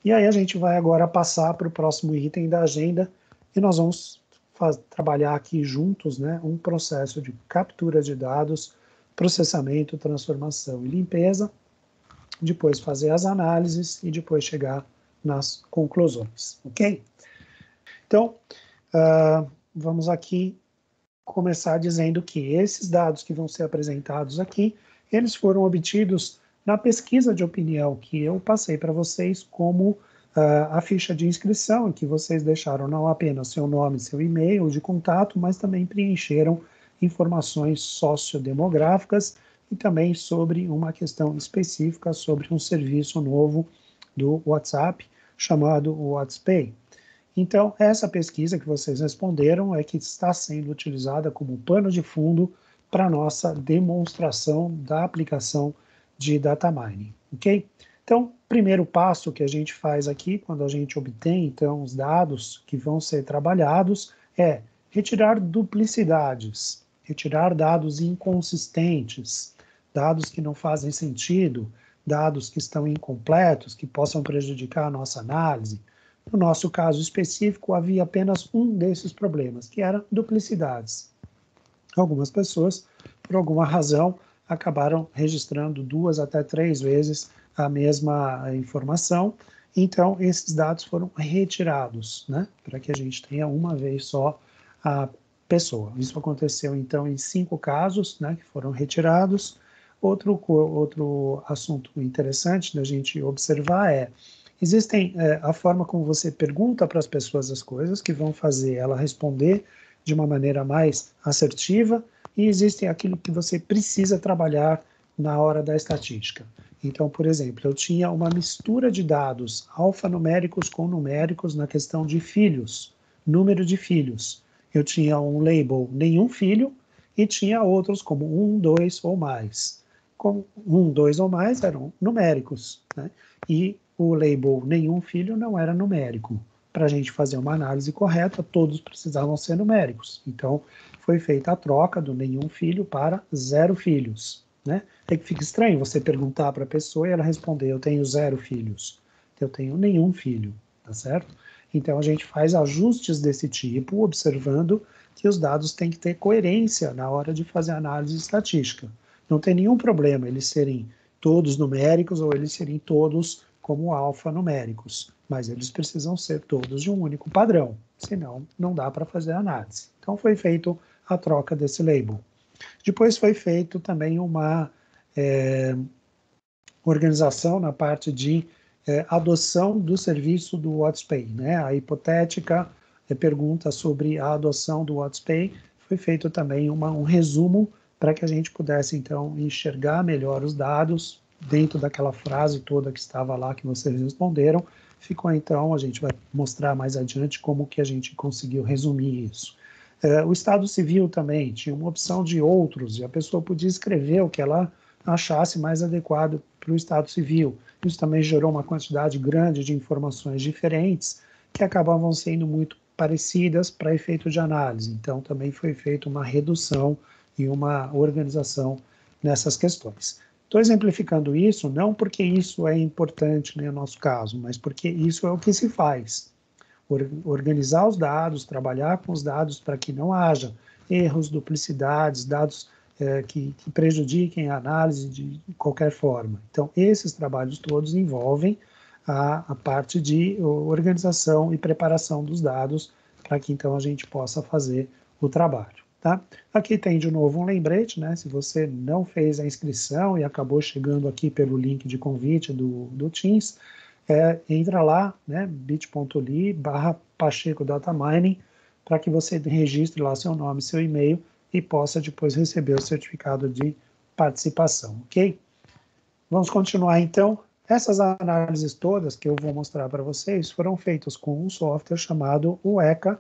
E aí a gente vai agora passar para o próximo item da agenda e nós vamos trabalhar aqui juntos, né, um processo de captura de dados, processamento, transformação e limpeza, depois fazer as análises e depois chegar nas conclusões, ok? Então, vamos aqui começar dizendo que esses dados que vão ser apresentados aqui, eles foram obtidos na pesquisa de opinião que eu passei para vocês como a ficha de inscrição, em que vocês deixaram não apenas seu nome, seu e-mail de contato, mas também preencheram informações sociodemográficas e também sobre uma questão específica sobre um serviço novo do WhatsApp chamado WhatsApp. Então, essa pesquisa que vocês responderam é que está sendo utilizada como pano de fundo para a nossa demonstração da aplicação de data mining, ok? Então, primeiro passo que a gente faz aqui, quando a gente obtém, então, os dados que vão ser trabalhados, é retirar duplicidades, retirar dados inconsistentes, dados que não fazem sentido, dados que estão incompletos, que possam prejudicar a nossa análise. No nosso caso específico, havia apenas um desses problemas, que era duplicidades. Algumas pessoas, por alguma razão, acabaram registrando 2 até 3 vezes a mesma informação, então esses dados foram retirados, né, para que a gente tenha uma vez só a pessoa. Isso aconteceu, então, em 5 casos, né, que foram retirados. Outro assunto interessante da gente observar é existem a forma como você pergunta para as pessoas as coisas, que vão fazer ela responder de uma maneira mais assertiva, e existem aquilo que você precisa trabalhar na hora da estatística. Então, por exemplo, eu tinha uma mistura de dados alfanuméricos com numéricos na questão de filhos, número de filhos. Eu tinha um label nenhum filho e tinha outros como 1, 2 ou mais. Com 1, 2 ou mais eram numéricos, né? E o label nenhum filho não era numérico. Para a gente fazer uma análise correta, todos precisavam ser numéricos. Então, foi feita a troca do nenhum filho para 0 filhos, né? É que fica estranho você perguntar para a pessoa e ela responder, eu tenho 0 filhos, eu tenho nenhum filho, tá certo? Então, a gente faz ajustes desse tipo, observando que os dados têm que ter coerência na hora de fazer análise estatística. Não tem nenhum problema eles serem todos numéricos ou eles serem todos como alfanuméricos, mas eles precisam ser todos de um único padrão, senão não dá para fazer análise. Então foi feito a troca desse label. Depois foi feito também uma organização na parte de adoção do serviço do WhatsApp, né? A hipotética pergunta sobre a adoção do WhatsApp, foi feito também um resumo para que a gente pudesse, então, enxergar melhor os dados dentro daquela frase toda que estava lá, que vocês responderam. Ficou, então, a gente vai mostrar mais adiante como que a gente conseguiu resumir isso. O Estado Civil também tinha uma opção de outros, e a pessoa podia escrever o que ela achasse mais adequado para o Estado Civil. Isso também gerou uma quantidade grande de informações diferentes, que acabavam sendo muito parecidas para efeito de análise. Então, também foi feita uma redução e uma organização nessas questões. Estou exemplificando isso não porque isso é importante no nosso caso, mas porque isso é o que se faz. Organizar os dados, trabalhar com os dados para que não haja erros, duplicidades, dados que prejudiquem a análise de qualquer forma. Então, esses trabalhos todos envolvem a parte de organização e preparação dos dados para que, então, a gente possa fazer o trabalho. Tá? Aqui tem de novo um lembrete, né? Se você não fez a inscrição e acabou chegando aqui pelo link de convite do Teams, entra lá, né? bit.ly/Pacheco Data Mining, para que você registre lá seu nome, seu e-mail e possa depois receber o certificado de participação, ok? Vamos continuar então. Essas análises todas que eu vou mostrar para vocês foram feitas com um software chamado UECA.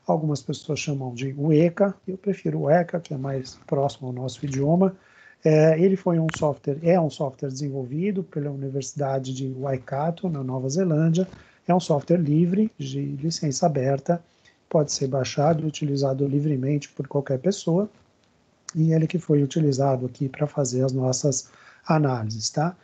Algumas pessoas chamam de UECA, eu prefiro o ECA, que é mais próximo ao nosso idioma. Ele foi um software desenvolvido pela Universidade de Waikato, na Nova Zelândia. É um software livre, de licença aberta, pode ser baixado e utilizado livremente por qualquer pessoa, e ele que foi utilizado aqui para fazer as nossas análises, tá?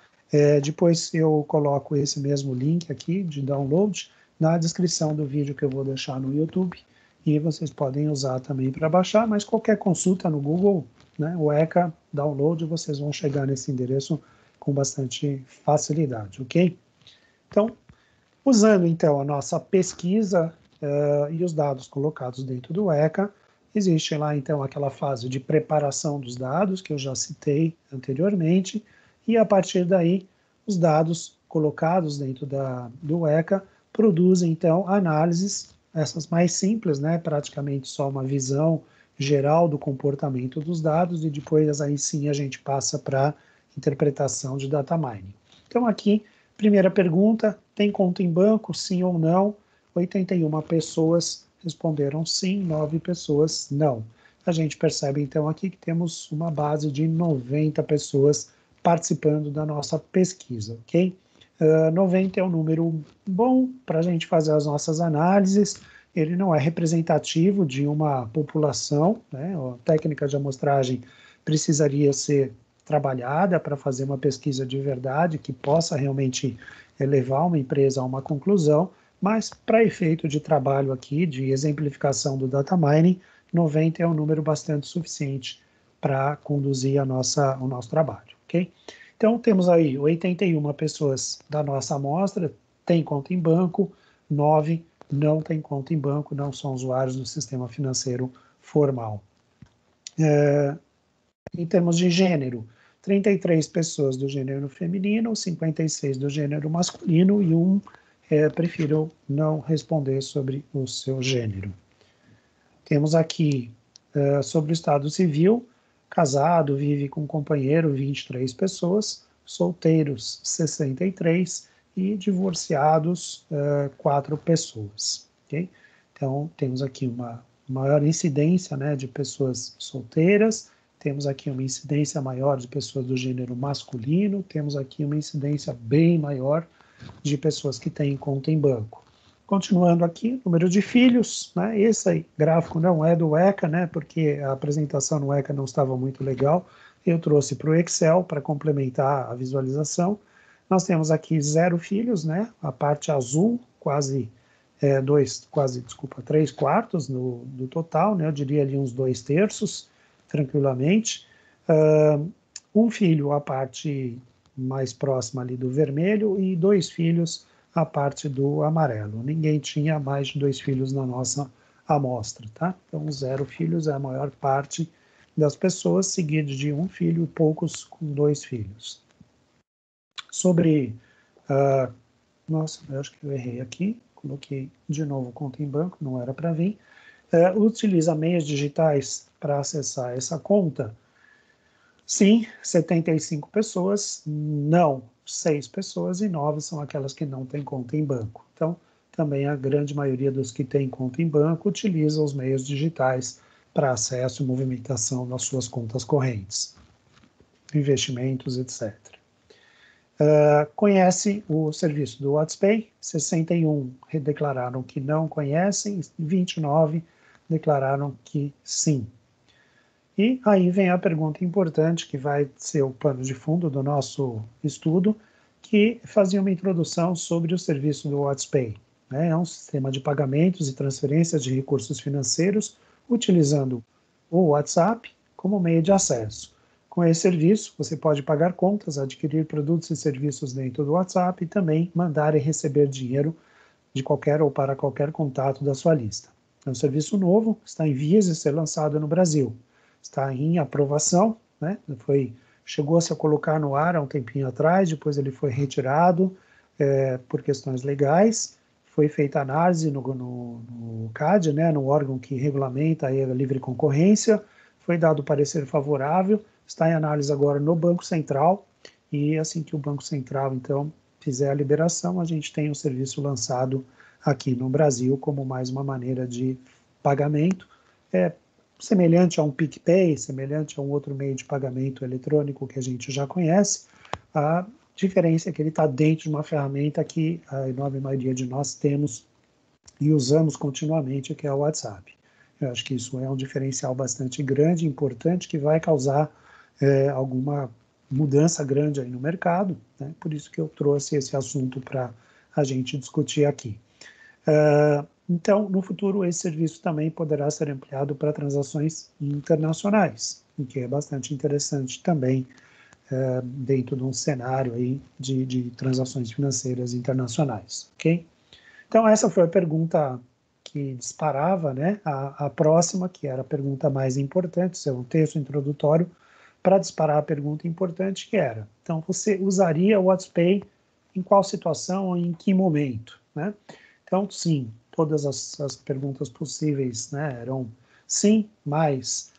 Depois eu coloco esse mesmo link aqui de download na descrição do vídeo que eu vou deixar no YouTube, e vocês podem usar também para baixar, mas qualquer consulta no Google, né, o ECA Download, vocês vão chegar nesse endereço com bastante facilidade, ok? Então, usando então a nossa pesquisa e os dados colocados dentro do ECA, existe lá então aquela fase de preparação dos dados que eu já citei anteriormente, e a partir daí os dados colocados dentro do ECA produzem então análises, essas mais simples, né, praticamente só uma visão geral do comportamento dos dados, e depois aí sim a gente passa para interpretação de data mining. Então aqui, primeira pergunta, tem conta em banco, sim ou não? 81 pessoas responderam sim, 9 pessoas não. A gente percebe então aqui que temos uma base de 90 pessoas participando da nossa pesquisa, ok? 90 é um número bom para a gente fazer as nossas análises. Ele não é representativo de uma população, né? A técnica de amostragem precisaria ser trabalhada para fazer uma pesquisa de verdade que possa realmente levar uma empresa a uma conclusão, mas para efeito de trabalho aqui, de exemplificação do data mining, 90 é um número bastante suficiente para conduzir o nosso trabalho, ok? Então, temos aí 81 pessoas da nossa amostra, tem conta em banco, 9 não tem conta em banco, não são usuários do sistema financeiro formal. Em termos de gênero, 33 pessoas do gênero feminino, 56 do gênero masculino e um prefiro não responder sobre o seu gênero. Temos aqui sobre o estado civil, casado, vive com companheiro, 23 pessoas, solteiros, 63 e divorciados, 4 pessoas. Okay? Então, temos aqui uma maior incidência, né, de pessoas solteiras, temos aqui uma incidência maior de pessoas do gênero masculino, temos aqui uma incidência bem maior de pessoas que têm conta em banco. Continuando aqui, número de filhos, né? Esse gráfico não é do ECA, né? Porque a apresentação no ECA não estava muito legal. Eu trouxe para o Excel para complementar a visualização. Nós temos aqui 0 filhos, né? A parte azul, quase 3 quartos do total, né? Eu diria ali uns 2/3, tranquilamente. Um filho, a parte mais próxima ali do vermelho, e 2 filhos, a parte do amarelo. Ninguém tinha mais de 2 filhos na nossa amostra, tá? Então, 0 filhos é a maior parte das pessoas, seguido de 1 filho e poucos com 2 filhos. Sobre, nossa, eu acho que eu errei aqui, coloquei de novo conta em banco, não era para vir. Utiliza meios digitais para acessar essa conta? Sim, 75 pessoas, não, 6 pessoas e 9 são aquelas que não têm conta em banco. Então, também a grande maioria dos que têm conta em banco utiliza os meios digitais para acesso e movimentação das suas contas correntes, investimentos, etc. Conhece o serviço do WhatsApp? 61 declararam que não conhecem, 29 declararam que sim. E aí vem a pergunta importante, que vai ser o pano de fundo do nosso estudo, que fazia uma introdução sobre o serviço do WhatsApp. Né? É um sistema de pagamentos e transferências de recursos financeiros, utilizando o WhatsApp como meio de acesso. Com esse serviço, você pode pagar contas, adquirir produtos e serviços dentro do WhatsApp e também mandar e receber dinheiro de qualquer ou para qualquer contato da sua lista. É um serviço novo, está em vias de ser lançado no Brasil. Está em aprovação, né? Chegou-se a colocar no ar há um tempinho atrás, depois ele foi retirado por questões legais, foi feita análise no CAD, né, no órgão que regulamenta a livre concorrência, foi dado parecer favorável, está em análise agora no Banco Central, e assim que o Banco Central, então, fizer a liberação, a gente tem o serviço lançado aqui no Brasil como mais uma maneira de pagamento, semelhante a um PicPay, semelhante a um outro meio de pagamento eletrônico que a gente já conhece. A diferença é que ele está dentro de uma ferramenta que a enorme maioria de nós temos e usamos continuamente, que é o WhatsApp. Eu acho que isso é um diferencial bastante grande, importante, que vai causar alguma mudança grande aí no mercado, né? Por isso que eu trouxe esse assunto para a gente discutir aqui. Então, no futuro, esse serviço também poderá ser ampliado para transações internacionais, o que é bastante interessante também dentro de um cenário aí de transações financeiras internacionais, ok? Então, essa foi a pergunta que disparava, né? A próxima, que era a pergunta mais importante, isso é um texto introdutório, para disparar a pergunta importante, que era, então, você usaria o WhatsApp em qual situação ou em que momento, né? Então, sim, todas as perguntas possíveis, né, eram sim, mas,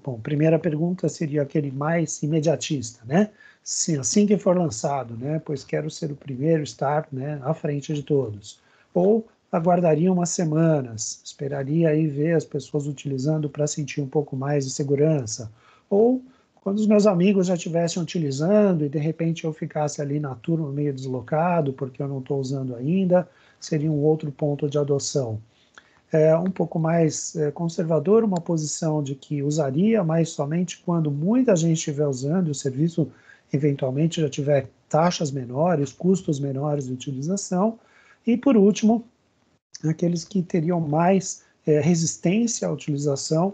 bom, primeira pergunta seria aquele mais imediatista, né? Sim, assim que for lançado, né, pois quero ser o primeiro a estar, né, à frente de todos. Ou aguardaria umas semanas, esperaria aí ver as pessoas utilizando para sentir um pouco mais de segurança. Ou quando os meus amigos já estivessem utilizando e de repente eu ficasse ali na turma meio deslocado porque eu não estou usando ainda, seria um outro ponto de adoção. Um pouco mais conservador, uma posição de que usaria, mas somente quando muita gente estiver usando, o serviço eventualmente já tiver taxas menores, custos menores de utilização. E, por último, aqueles que teriam mais resistência à utilização,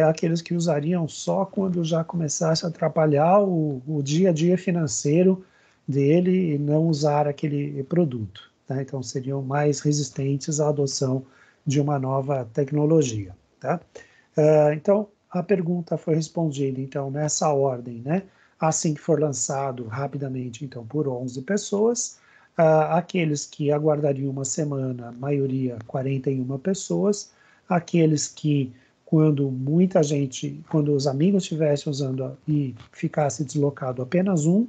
aqueles que usariam só quando já começasse a atrapalhar o dia a dia financeiro dele e não usar aquele produto. Tá? Então, seriam mais resistentes à adoção de uma nova tecnologia. Tá? Então, a pergunta foi respondida, então, nessa ordem, né? Assim que for lançado rapidamente, então, por 11 pessoas, aqueles que aguardariam uma semana, maioria 41 pessoas, aqueles que, quando muita gente, quando os amigos estivessem usando e ficasse deslocado apenas um,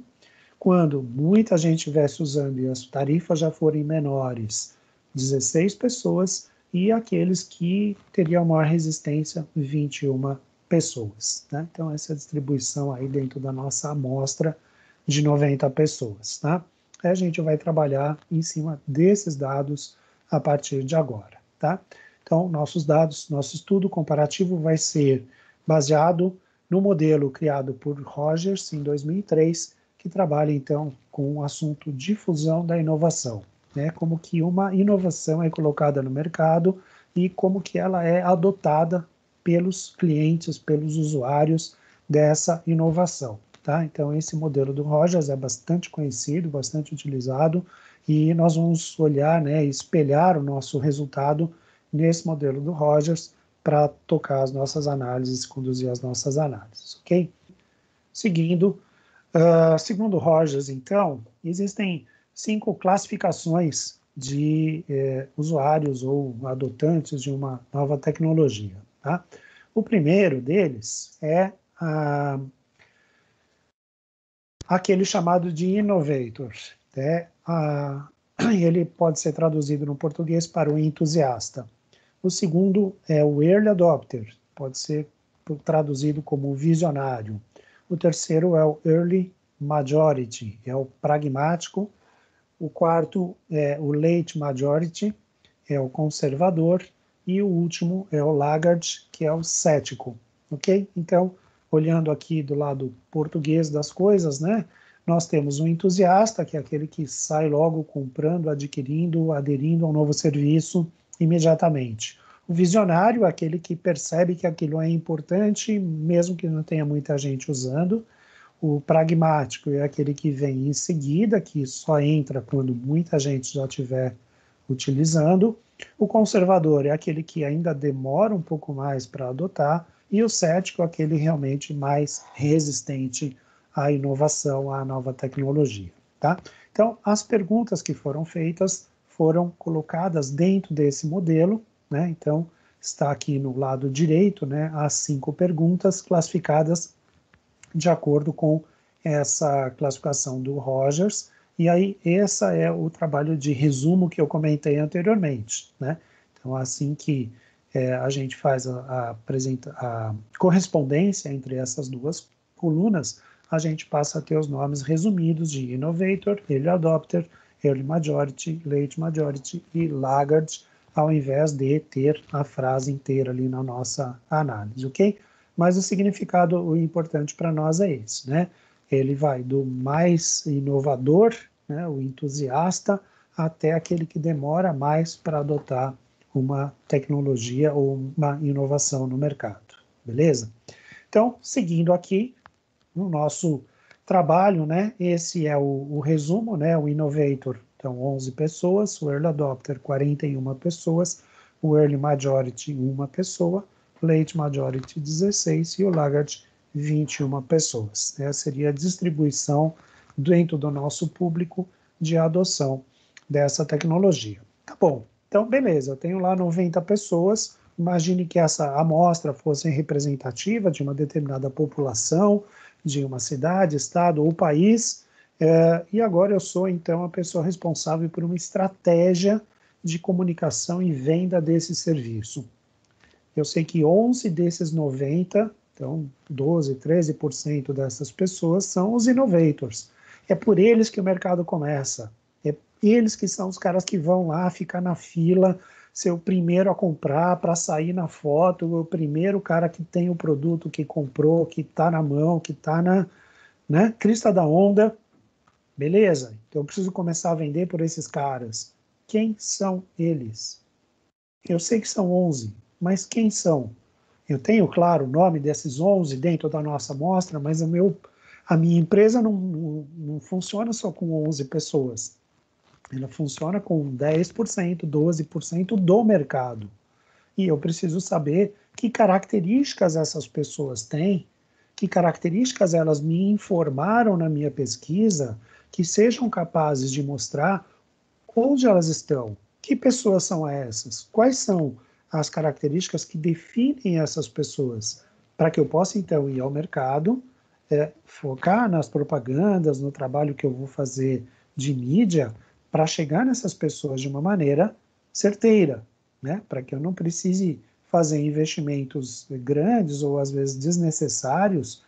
quando muita gente estivesse usando e as tarifas já forem menores, 16 pessoas, e aqueles que teriam maior resistência, 21 pessoas. Né? Então, essa é a distribuição aí dentro da nossa amostra de 90 pessoas. Tá? A gente vai trabalhar em cima desses dados a partir de agora. Tá? Então, nossos dados, nosso estudo comparativo vai ser baseado no modelo criado por Rogers em 2003, que trabalha, então, com o assunto difusão da inovação, né? Como que uma inovação é colocada no mercado e como que ela é adotada pelos clientes, pelos usuários dessa inovação. Tá? Então, esse modelo do Rogers é bastante conhecido, bastante utilizado, e nós vamos olhar, né, espelhar o nosso resultado nesse modelo do Rogers para tocar as nossas análises, conduzir as nossas análises, ok? Seguindo, segundo Rogers, então, existem 5 classificações de usuários ou adotantes de uma nova tecnologia. Tá? O primeiro deles é aquele chamado de innovator. Né? Ele pode ser traduzido no português para o entusiasta. O segundo é o early adopter, pode ser traduzido como visionário. O terceiro é o early majority, é o pragmático. O quarto é o late majority, é o conservador. E o último é o laggard, que é o cético. Ok? Então, olhando aqui do lado português das coisas, né? Nós temos um entusiasta, que é aquele que sai logo comprando, adquirindo, aderindo a um novo serviço imediatamente. O visionário é aquele que percebe que aquilo é importante, mesmo que não tenha muita gente usando. O pragmático é aquele que vem em seguida, que só entra quando muita gente já estiver utilizando. O conservador é aquele que ainda demora um pouco mais para adotar. E o cético é aquele realmente mais resistente à inovação, à nova tecnologia. Tá? Então, as perguntas que foram feitas foram colocadas dentro desse modelo, né? Então, está aqui no lado direito, né, as 5 perguntas classificadas de acordo com essa classificação do Rogers. E aí, esse é o trabalho de resumo que eu comentei anteriormente, né? Então, assim que a gente faz a correspondência entre essas duas colunas, a gente passa a ter os nomes resumidos de Innovator, Early Adopter, Early Majority, Late Majority e Laggard, ao invés de ter a frase inteira ali na nossa análise, ok? Mas o significado, o importante para nós é esse, né? Ele vai do mais inovador, né, o entusiasta, até aquele que demora mais para adotar uma tecnologia ou uma inovação no mercado, beleza? Então, seguindo aqui no nosso trabalho, né, esse é o resumo, né, o Innovator, então 11 pessoas, o Early Adopter 41 pessoas, o Early Majority 1 pessoa, Late Majority 16 e o Laggard 21 pessoas. Essa seria a distribuição dentro do nosso público de adoção dessa tecnologia. Tá bom, então beleza, eu tenho lá 90 pessoas, imagine que essa amostra fosse representativa de uma determinada população, de uma cidade, estado ou país, e agora eu sou então a pessoa responsável por uma estratégia de comunicação e venda desse serviço. Eu sei que 11 desses 90, então 12, 13% dessas pessoas são os innovators. É por eles que o mercado começa. É eles que são os caras que vão lá ficar na fila, ser o primeiro a comprar, para sair na foto, o primeiro cara que tem o produto que comprou, que está na mão, que está na, né, crista da onda. Beleza? Então eu preciso começar a vender por esses caras. Quem são eles? Eu sei que são 11, mas quem são? Eu tenho, claro, o nome desses 11 dentro da nossa amostra, mas a minha empresa não funciona só com 11 pessoas. Ela funciona com 10%, 12% do mercado. E eu preciso saber que características essas pessoas têm, que características elas me informaram na minha pesquisa, que sejam capazes de mostrar onde elas estão, que pessoas são essas, quais são as características que definem essas pessoas, para que eu possa então ir ao mercado, focar nas propagandas, no trabalho que eu vou fazer de mídia, para chegar nessas pessoas de uma maneira certeira, né? Para que eu não precise fazer investimentos grandes ou às vezes desnecessários,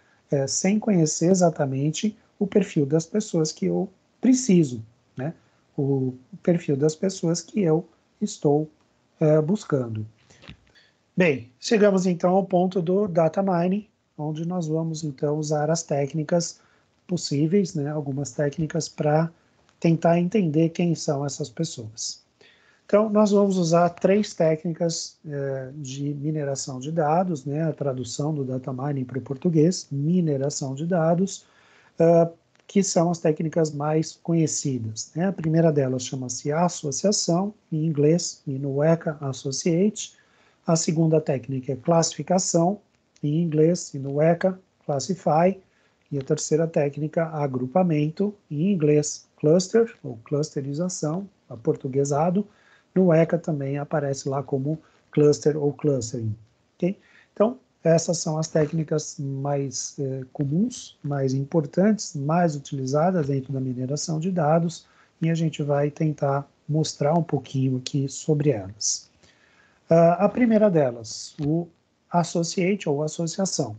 sem conhecer exatamente o perfil das pessoas que eu preciso, né? O perfil das pessoas que eu estou buscando. Bem, chegamos então ao ponto do data mining, onde nós vamos então usar as técnicas possíveis, né, algumas técnicas para tentar entender quem são essas pessoas. Então, nós vamos usar 3 técnicas de mineração de dados, né, a tradução do data mining para o português, mineração de dados, que são as técnicas mais conhecidas, né? A primeira delas chama-se associação, em inglês, Inueca Associate. A segunda técnica é classificação, em inglês, Inueca Classify. E a terceira técnica, agrupamento, em inglês, cluster, ou clusterização, aportuguesado. No ECA também aparece lá como cluster ou clustering. Okay? Então, essas são as técnicas mais comuns, mais importantes, mais utilizadas dentro da mineração de dados, e a gente vai tentar mostrar um pouquinho aqui sobre elas. A primeira delas, o associate ou associação.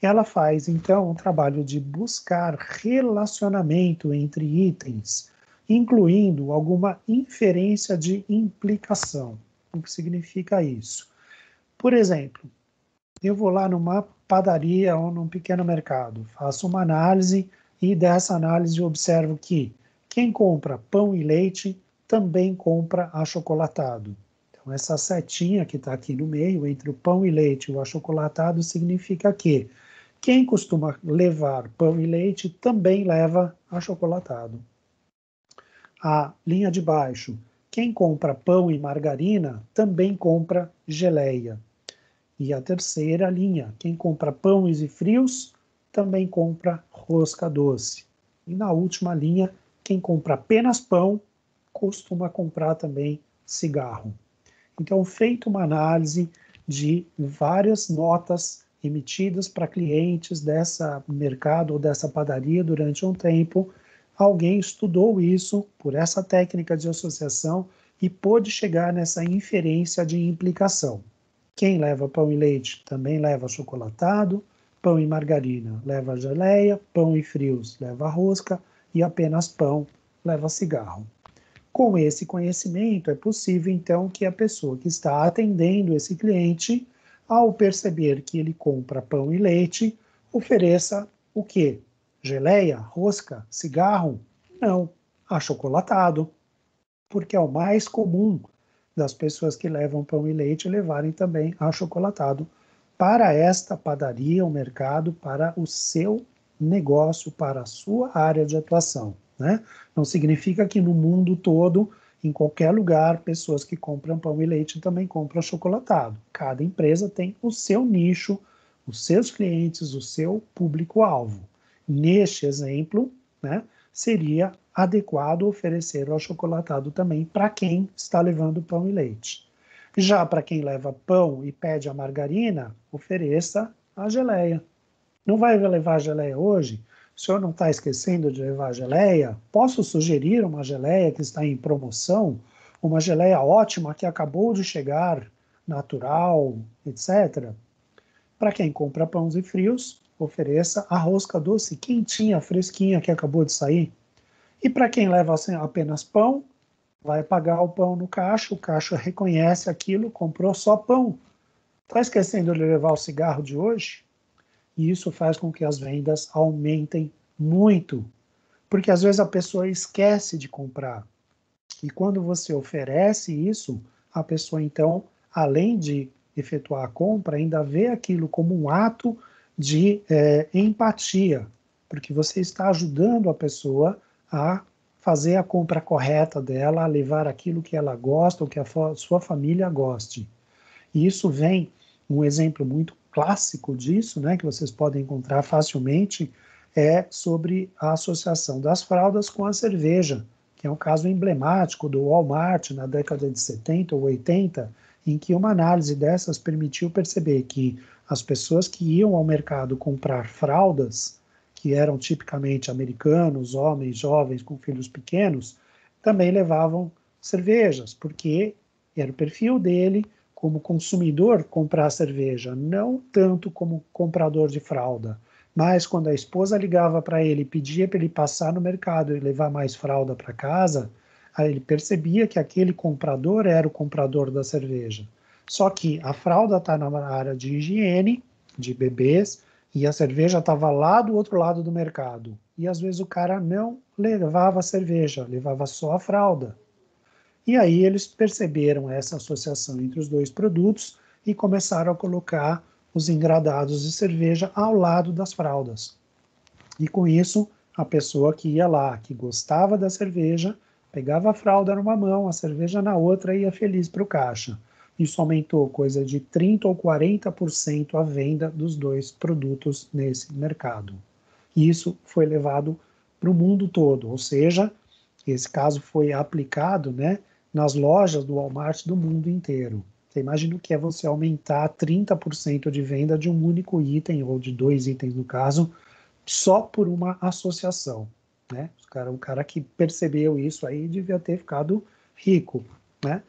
Ela faz, então, um trabalho de buscar relacionamento entre itens, incluindo alguma inferência de implicação. O que significa isso? Por exemplo, eu vou lá numa padaria ou num pequeno mercado, faço uma análise e dessa análise observo que quem compra pão e leite também compra achocolatado. Então, essa setinha que está aqui no meio, entre o pão e leite e o achocolatado, significa que quem costuma levar pão e leite também leva achocolatado. A linha de baixo, quem compra pão e margarina também compra geleia. E a terceira linha, quem compra pães e frios também compra rosca doce. E na última linha, quem compra apenas pão costuma comprar também cigarro. Então, feita uma análise de várias notas emitidas para clientes dessa mercado ou dessa padaria durante um tempo, alguém estudou isso por essa técnica de associação e pôde chegar nessa inferência de implicação. Quem leva pão e leite também leva chocolatado, pão e margarina leva geleia, pão e frios leva rosca e apenas pão leva cigarro. Com esse conhecimento, é possível, então, que a pessoa que está atendendo esse cliente, ao perceber que ele compra pão e leite, ofereça o quê? Geleia, rosca, cigarro? Não, achocolatado, porque é o mais comum das pessoas que levam pão e leite levarem também achocolatado para esta padaria, o mercado, para o seu negócio, para a sua área de atuação, né? Não significa que no mundo todo, em qualquer lugar, pessoas que compram pão e leite também compram achocolatado. Cada empresa tem o seu nicho, os seus clientes, o seu público-alvo. Neste exemplo, né, seria adequado oferecer o achocolatado também para quem está levando pão e leite. Já para quem leva pão e pede a margarina, ofereça a geleia. Não vai levar a geleia hoje? O senhor não está esquecendo de levar a geleia? Posso sugerir uma geleia que está em promoção? Uma geleia ótima que acabou de chegar, natural, etc. Para quem compra pães e frios, ofereça a rosca doce quentinha, fresquinha, que acabou de sair. E para quem leva apenas pão, vai pagar o pão no caixa, o caixa reconhece aquilo, comprou só pão. Está esquecendo de levar o cigarro de hoje? E isso faz com que as vendas aumentem muito, porque às vezes a pessoa esquece de comprar. E quando você oferece isso, a pessoa então, além de efetuar a compra, ainda vê aquilo como um ato de empatia, porque você está ajudando a pessoa a fazer a compra correta dela, a levar aquilo que ela gosta, ou que a sua família goste. E isso vem, um exemplo muito clássico disso, né, que vocês podem encontrar facilmente, é sobre a associação das fraldas com a cerveja, que é um caso emblemático do Walmart na década de 70 ou 80, em que uma análise dessas permitiu perceber que as pessoas que iam ao mercado comprar fraldas, que eram tipicamente americanos, homens jovens com filhos pequenos, também levavam cervejas, porque era o perfil dele como consumidor comprar cerveja, não tanto como comprador de fralda. Mas quando a esposa ligava para ele e pedia para ele passar no mercado e levar mais fralda para casa, aí ele percebia que aquele comprador era o comprador da cerveja. Só que a fralda está na área de higiene, de bebês, e a cerveja estava lá do outro lado do mercado. E às vezes o cara não levava a cerveja, levava só a fralda. E aí eles perceberam essa associação entre os dois produtos e começaram a colocar os engradados de cerveja ao lado das fraldas. E com isso, a pessoa que ia lá, que gostava da cerveja, pegava a fralda numa mão, a cerveja na outra e ia feliz para o caixa. Isso aumentou coisa de 30% ou 40% a venda dos dois produtos nesse mercado. E isso foi levado para o mundo todo, ou seja, esse caso foi aplicado, né, nas lojas do Walmart do mundo inteiro. Você imagina o que é você aumentar 30% de venda de um único item, ou de dois itens no caso, só por uma associação, né? O cara que percebeu isso aí devia ter ficado rico, né?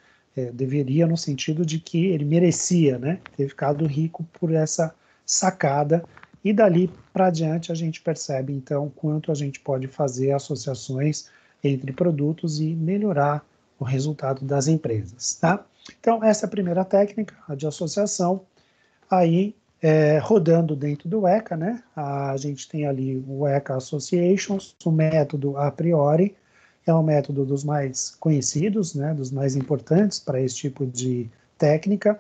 Deveria no sentido de que ele merecia, né? Ter ficado rico por essa sacada. E dali para diante a gente percebe então quanto a gente pode fazer associações entre produtos e melhorar o resultado das empresas, tá? Então essa é a primeira técnica, a de associação. Aí rodando dentro do ECA, né? A gente tem ali o ECA Associations, o método a priori, é um método dos mais conhecidos, né? Dos mais importantes para esse tipo de técnica.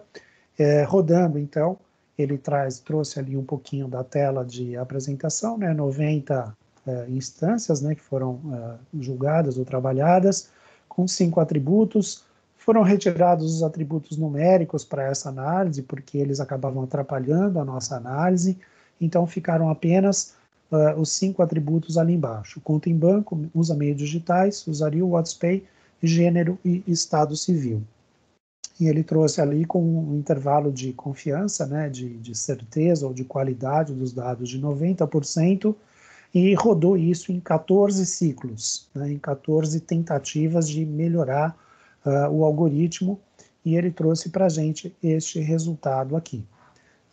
Rodando, então, ele trouxe ali um pouquinho da tela de apresentação, né? 90 instâncias, né? Que foram julgadas ou trabalhadas, com 5 atributos. Foram retirados os atributos numéricos para essa análise, porque eles acabavam atrapalhando a nossa análise, então ficaram apenas os 5 atributos ali embaixo. Conta em banco, usa meios digitais, usaria o WhatsApp, gênero e estado civil. E ele trouxe ali com um intervalo de confiança, né, de certeza ou de qualidade dos dados de 90%, e rodou isso em 14 ciclos, né, em 14 tentativas de melhorar o algoritmo, e ele trouxe para a gente este resultado aqui.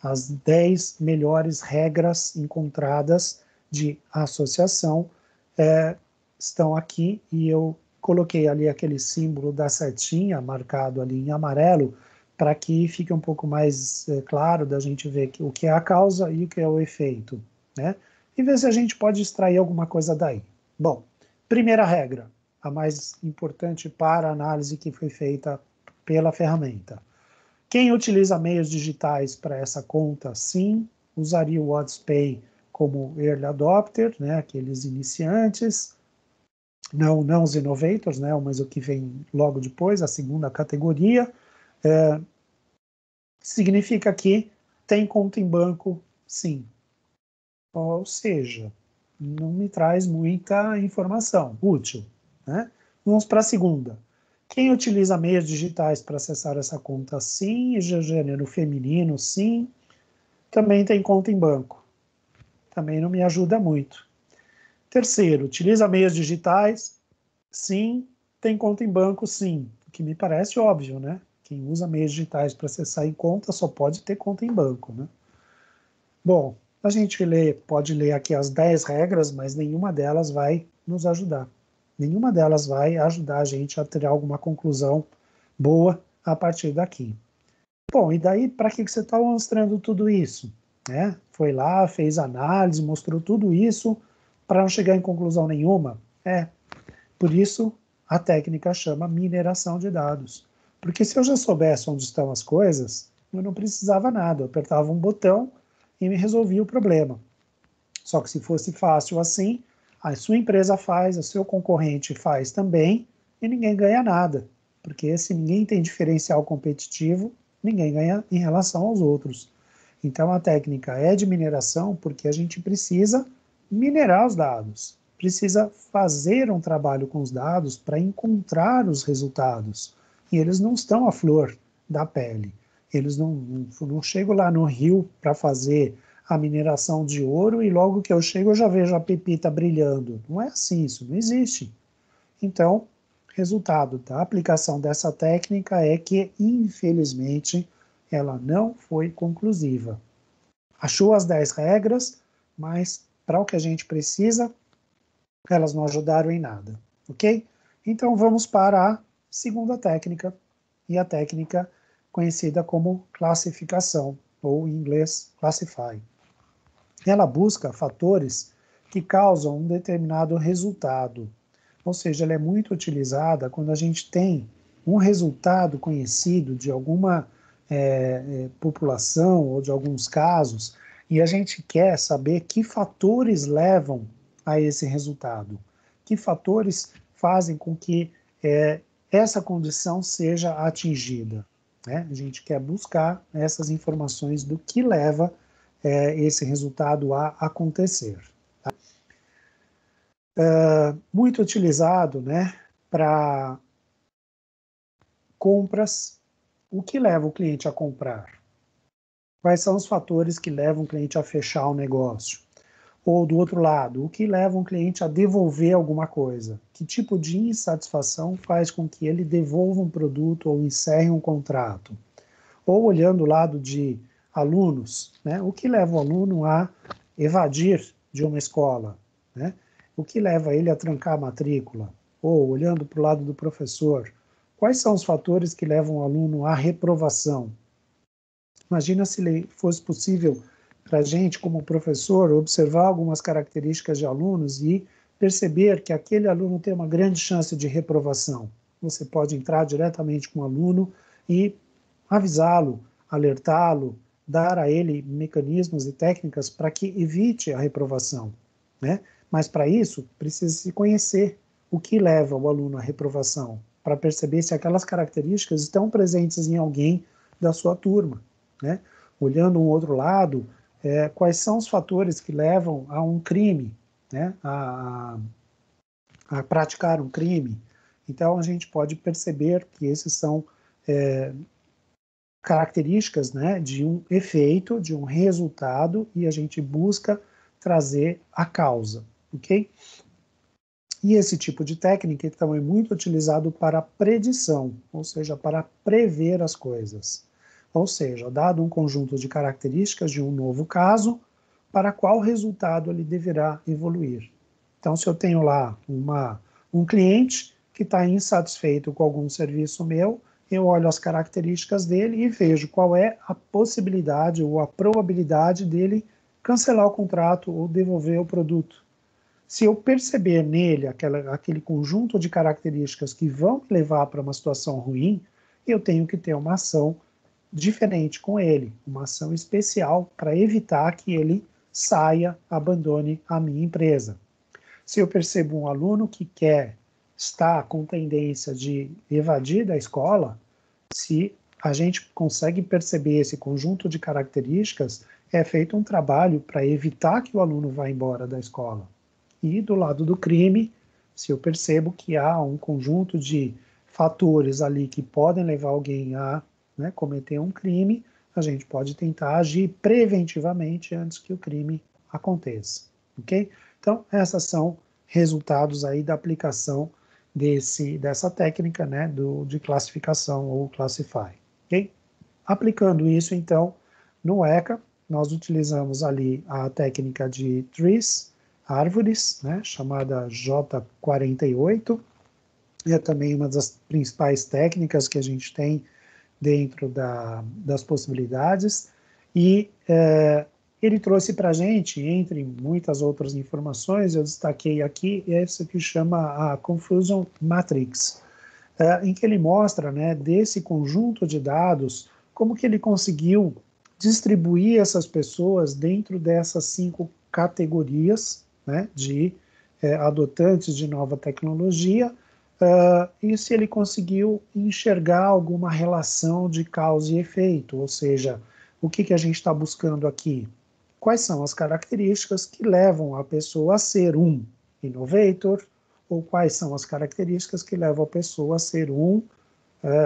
As 10 melhores regras encontradas de associação estão aqui, e eu coloquei ali aquele símbolo da setinha marcado ali em amarelo, para que fique um pouco mais claro da gente ver o que é a causa e o que é o efeito, né? e ver se a gente pode extrair alguma coisa daí. Bom, primeira regra, a mais importante para a análise que foi feita pela ferramenta. Quem utiliza meios digitais para essa conta, sim, usaria o WhatsApp como early adopter, né, aqueles iniciantes, não os innovators, né, mas o que vem logo depois, a segunda categoria, significa que tem conta em banco, sim. Ou seja, não me traz muita informação útil, né? Vamos para a segunda. Quem utiliza meios digitais para acessar essa conta, sim, e gênero feminino, sim, também tem conta em banco. Também não me ajuda muito. Terceiro, utiliza meios digitais, sim, tem conta em banco, sim. O que me parece óbvio, né? Quem usa meios digitais para acessar em conta só pode ter conta em banco, né? Bom, a gente pode ler aqui as 10 regras, mas nenhuma delas vai nos ajudar. Nenhuma delas vai ajudar a gente a ter alguma conclusão boa a partir daqui. Bom, e daí para que você está mostrando tudo isso? Né? Foi lá, fez análise, mostrou tudo isso para não chegar em conclusão nenhuma? Por isso a técnica chama mineração de dados. Porque se eu já soubesse onde estão as coisas, eu não precisava nada, eu apertava um botão e me resolvia o problema. Só que se fosse fácil assim, a sua empresa faz, o seu concorrente faz também, e ninguém ganha nada. Porque se ninguém tem diferencial competitivo, ninguém ganha em relação aos outros. Então a técnica é de mineração porque a gente precisa minerar os dados, precisa fazer um trabalho com os dados para encontrar os resultados. E eles não estão à flor da pele. Eles não chegam lá no rio para fazer a mineração de ouro e logo que eu chego eu já vejo a pepita brilhando. Não é assim, isso não existe. Então, resultado da aplicação dessa técnica é que, infelizmente, ela não foi conclusiva. Achou as 10 regras, mas para o que a gente precisa, elas não ajudaram em nada, ok? Então vamos para a segunda técnica, e a técnica conhecida como classificação, ou em inglês, classify. Ela busca fatores que causam um determinado resultado, ou seja, ela é muito utilizada quando a gente tem um resultado conhecido de alguma população ou de alguns casos, e a gente quer saber que fatores levam a esse resultado, que fatores fazem com que essa condição seja atingida. Né? A gente quer buscar essas informações do que leva esse resultado a acontecer. Tá? Muito utilizado, né, para compras. O que leva o cliente a comprar? Quais são os fatores que levam o cliente a fechar o negócio? Ou, do outro lado, o que leva um cliente a devolver alguma coisa? Que tipo de insatisfação faz com que ele devolva um produto ou encerre um contrato? Ou, olhando o lado de alunos, né? O que leva o aluno a evadir de uma escola? Né? O que leva ele a trancar a matrícula? Ou, olhando para o lado do professor, quais são os fatores que levam o aluno à reprovação? Imagina se fosse possível para a gente, como professor, observar algumas características de alunos e perceber que aquele aluno tem uma grande chance de reprovação. Você pode entrar diretamente com o aluno e avisá-lo, alertá-lo, dar a ele mecanismos e técnicas para que evite a reprovação. Né? Mas para isso, precisa se conhecer o que leva o aluno à reprovação, para perceber se aquelas características estão presentes em alguém da sua turma. Né? Olhando um outro lado, quais são os fatores que levam a um crime, né? a praticar um crime. Então, a gente pode perceber que esses são características, né, de um efeito, de um resultado, e a gente busca trazer a causa, ok? E esse tipo de técnica, então, é muito utilizado para predição, ou seja, para prever as coisas. Ou seja, dado um conjunto de características de um novo caso, para qual resultado ele deverá evoluir. Então, se eu tenho lá um cliente que está insatisfeito com algum serviço meu, eu olho as características dele e vejo qual é a possibilidade ou a probabilidade dele cancelar o contrato ou devolver o produto. Se eu perceber nele aquele conjunto de características que vão me levar para uma situação ruim, eu tenho que ter uma ação diferente com ele, uma ação especial para evitar que ele saia, abandone a minha empresa. Se eu percebo um aluno que está com tendência de evadir da escola, se a gente consegue perceber esse conjunto de características, é feito um trabalho para evitar que o aluno vá embora da escola. E do lado do crime, se eu percebo que há um conjunto de fatores ali que podem levar alguém a, né, cometer um crime, a gente pode tentar agir preventivamente antes que o crime aconteça, ok? Então, esses são resultados aí da aplicação dessa técnica, né, de classificação ou classify, ok? Aplicando isso, então, no ECA, nós utilizamos ali a técnica de trees, árvores, né, chamada J48, é também uma das principais técnicas que a gente tem dentro das possibilidades, e ele trouxe para a gente, entre muitas outras informações, eu destaquei aqui essa que chama a Confusion Matrix, em que ele mostra, né, desse conjunto de dados, como que ele conseguiu distribuir essas pessoas dentro dessas 5 categorias, né, de adotantes de nova tecnologia, e se ele conseguiu enxergar alguma relação de causa e efeito, ou seja, o que a gente está buscando aqui? Quais são as características que levam a pessoa a ser um innovator, ou quais são as características que levam a pessoa a ser um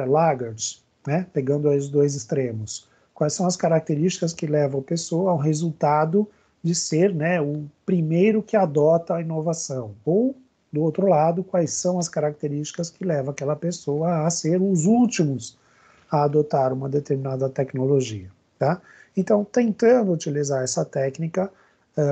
laggard, né? Pegando aí os dois extremos. Quais são as características que levam a pessoa ao resultado de ser, né, o primeiro que adota a inovação? Ou, do outro lado, quais são as características que levam aquela pessoa a ser os últimos a adotar uma determinada tecnologia, tá? Então, tentando utilizar essa técnica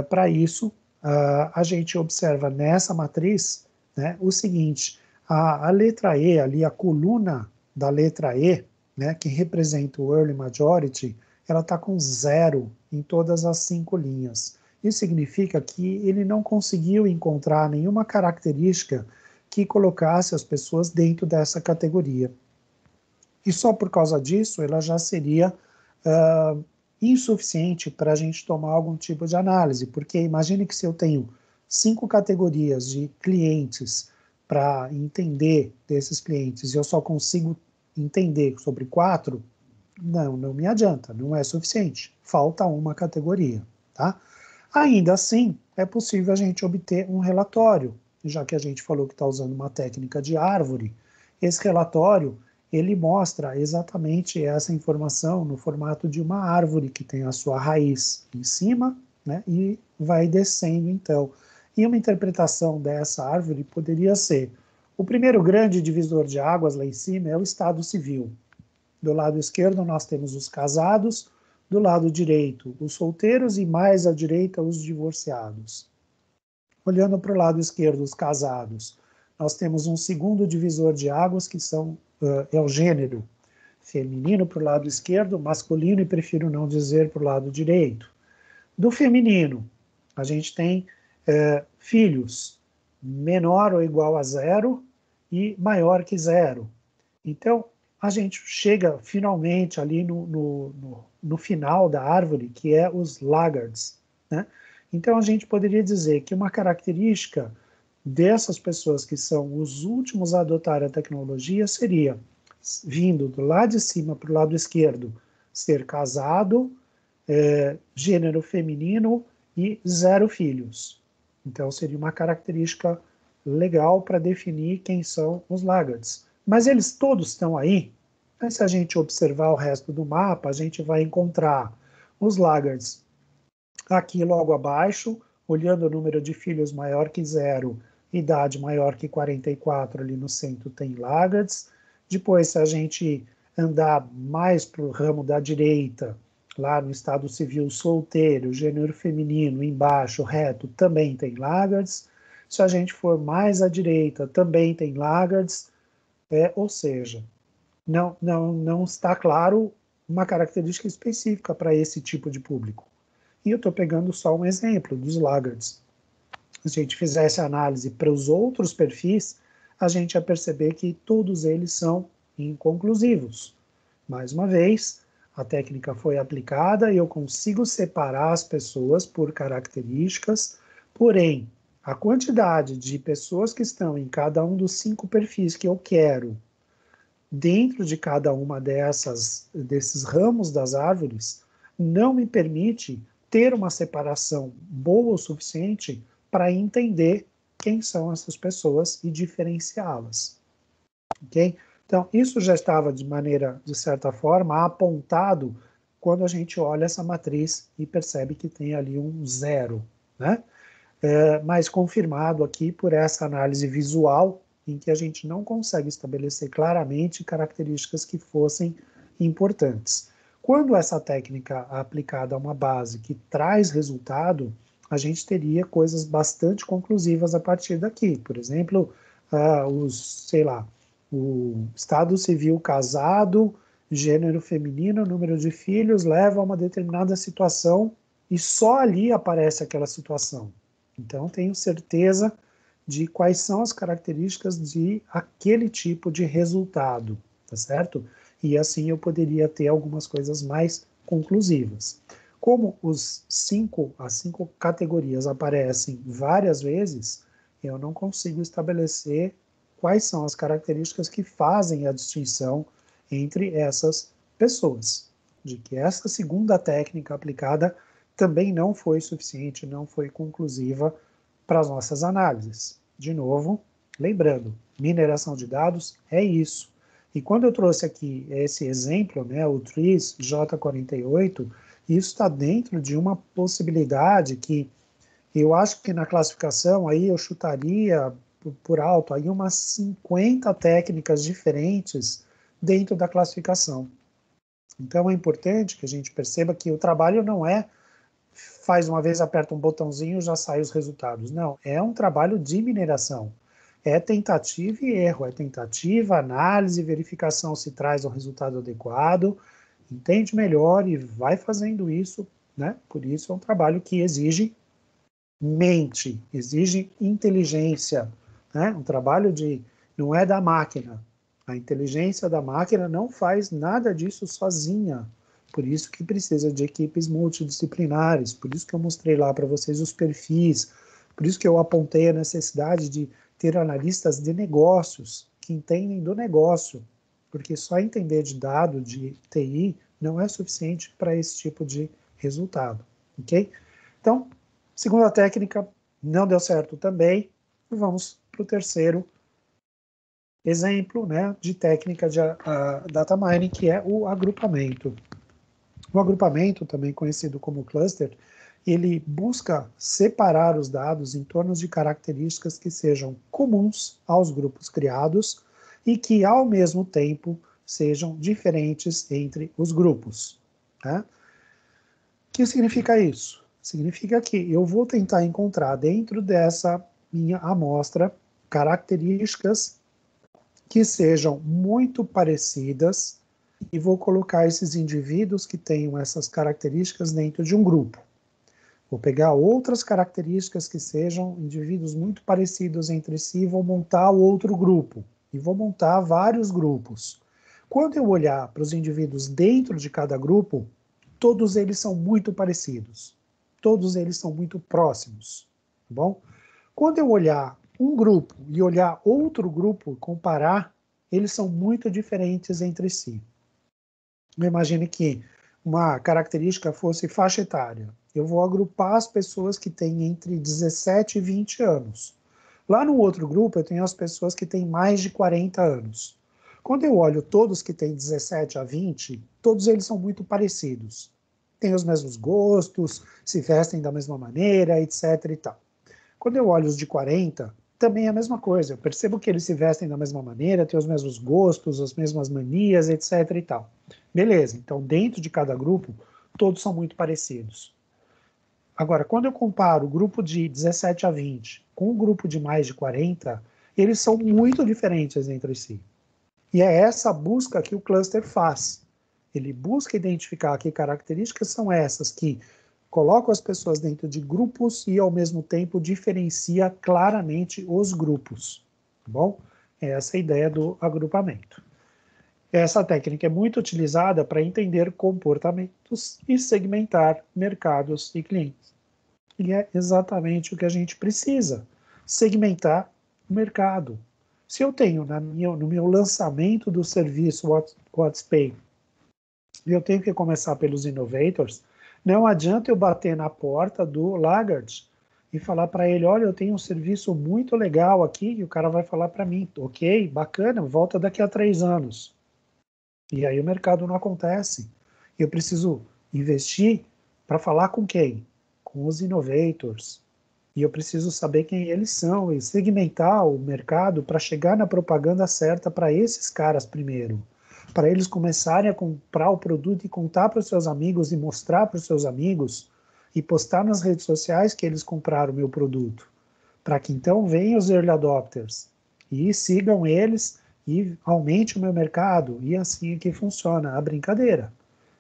para isso, a gente observa nessa matriz, né, o seguinte: a letra E, ali, a coluna da letra E, né, que representa o Early Majority, ela está com 0 em todas as 5 linhas. Isso significa que ele não conseguiu encontrar nenhuma característica que colocasse as pessoas dentro dessa categoria. E só por causa disso, ela já seria insuficiente para a gente tomar algum tipo de análise, porque imagine que se eu tenho 5 categorias de clientes para entender desses clientes e eu só consigo entender sobre 4, não me adianta, não é suficiente, falta uma categoria, tá? Ainda assim, é possível a gente obter um relatório, já que a gente falou que está usando uma técnica de árvore, esse relatório ele mostra exatamente essa informação no formato de uma árvore que tem a sua raiz em cima, né, e vai descendo então. E uma interpretação dessa árvore poderia ser: o primeiro grande divisor de águas lá em cima é o estado civil. Do lado esquerdo nós temos os casados, do lado direito os solteiros e mais à direita os divorciados. Olhando para o lado esquerdo, os casados, nós temos um segundo divisor de águas que é o gênero feminino para o lado esquerdo, masculino e prefiro não dizer para o lado direito. Do feminino, a gente tem filhos menor ou igual a 0 e maior que 0. Então, a gente chega finalmente ali no final da árvore, que é os laggards, né? Então, a gente poderia dizer que uma característica dessas pessoas que são os últimos a adotar a tecnologia seria, vindo do lado de cima para o lado esquerdo, ser casado, gênero feminino e 0 filhos. Então, seria uma característica legal para definir quem são os laggards. Mas eles todos estão aí. Mas se a gente observar o resto do mapa, a gente vai encontrar os laggards aqui logo abaixo, olhando o número de filhos maior que 0, idade maior que 44, ali no centro tem laggards. Depois, se a gente andar mais para o ramo da direita, lá no estado civil solteiro, gênero feminino, embaixo, reto, também tem laggards. Se a gente for mais à direita, também tem laggards. Ou seja, não está claro uma característica específica para esse tipo de público. E eu estou pegando só um exemplo dos laggards. Se a gente fizesse análise para os outros perfis, a gente ia perceber que todos eles são inconclusivos. Mais uma vez, a técnica foi aplicada e eu consigo separar as pessoas por características, porém, a quantidade de pessoas que estão em cada um dos 5 perfis que eu quero, dentro de cada uma desses ramos das árvores, não me permite ter uma separação boa o suficiente para entender quem são essas pessoas e diferenciá-las. Ok? Então, isso já estava de maneira, de certa forma, apontado quando a gente olha essa matriz e percebe que tem ali um 0, né? Mas confirmado aqui por essa análise visual, em que a gente não consegue estabelecer claramente características que fossem importantes. Quando essa técnica é aplicada a uma base que traz resultado, a gente teria coisas bastante conclusivas a partir daqui. Por exemplo, o estado civil casado, gênero feminino, número de filhos, leva a uma determinada situação e só ali aparece aquela situação. Então, tenho certeza de quais são as características de aquele tipo de resultado, tá certo? E assim eu poderia ter algumas coisas mais conclusivas. Como as 5 categorias aparecem várias vezes, eu não consigo estabelecer quais são as características que fazem a distinção entre essas pessoas. De que essa segunda técnica aplicada também não foi suficiente, não foi conclusiva para as nossas análises. De novo, lembrando, mineração de dados é isso. E quando eu trouxe aqui esse exemplo, né, o TRIZ J48, isso está dentro de uma possibilidade que eu acho que na classificação aí eu chutaria por alto aí umas 50 técnicas diferentes dentro da classificação. Então é importante que a gente perceba que o trabalho não é faz uma vez, aperta um botãozinho, já sai os resultados. Não, é um trabalho de mineração. É tentativa e erro, é tentativa, análise, verificação se traz o resultado adequado, entende melhor e vai fazendo isso, né? Por isso é um trabalho que exige mente, exige inteligência, né? Um trabalho não é da máquina. A inteligência da máquina não faz nada disso sozinha. Por isso que precisa de equipes multidisciplinares, por isso que eu mostrei lá para vocês os perfis, por isso que eu apontei a necessidade de ter analistas de negócios, que entendem do negócio, porque só entender de dado, de TI, não é suficiente para esse tipo de resultado, ok? Então, segunda técnica, não deu certo também, vamos para o terceiro exemplo, né, de técnica de data mining, que é o agrupamento. O agrupamento, também conhecido como cluster, ele busca separar os dados em torno de características que sejam comuns aos grupos criados e que, ao mesmo tempo, sejam diferentes entre os grupos. Né? O que significa isso? Significa que eu vou tentar encontrar dentro dessa minha amostra características que sejam muito parecidas e vou colocar esses indivíduos que tenham essas características dentro de um grupo. Vou pegar outras características que sejam indivíduos muito parecidos entre si e vou montar outro grupo. E vou montar vários grupos. Quando eu olhar para os indivíduos dentro de cada grupo, todos eles são muito parecidos. Todos eles são muito próximos. Tá bom? Quando eu olhar um grupo e olhar outro grupo, comparar, eles são muito diferentes entre si. Imagine que uma característica fosse faixa etária. Eu vou agrupar as pessoas que têm entre 17 e 20 anos. Lá no outro grupo, eu tenho as pessoas que têm mais de 40 anos. Quando eu olho todos que têm 17 a 20, todos eles são muito parecidos. Têm os mesmos gostos, se vestem da mesma maneira, etc. e tal. Quando eu olho os de 40, também é a mesma coisa. Eu percebo que eles se vestem da mesma maneira, têm os mesmos gostos, as mesmas manias, etc. e tal. Beleza, então dentro de cada grupo, todos são muito parecidos. Agora, quando eu comparo o grupo de 17 a 20 com o grupo de mais de 40, eles são muito diferentes entre si. E é essa busca que o cluster faz. Ele busca identificar que características são essas que coloco as pessoas dentro de grupos e, ao mesmo tempo, diferencia claramente os grupos. Tá bom? É essa a ideia do agrupamento. Essa técnica é muito utilizada para entender comportamentos e segmentar mercados e clientes. E é exatamente o que a gente precisa, segmentar o mercado. Se eu tenho no meu lançamento do serviço WhatsApp, eu tenho que começar pelos innovators, não adianta eu bater na porta do laggard e falar para ele, olha, eu tenho um serviço muito legal aqui, e o cara vai falar para mim, ok, bacana, volta daqui a 3 anos. E aí o mercado não acontece. Eu preciso investir para falar com quem? Com os innovators. E eu preciso saber quem eles são e segmentar o mercado para chegar na propaganda certa para esses caras primeiro. Para eles começarem a comprar o produto e contar para os seus amigos e mostrar para os seus amigos e postar nas redes sociais que eles compraram o meu produto. Para que então venham os early adopters e sigam eles e aumente o meu mercado, e assim é que funciona a brincadeira.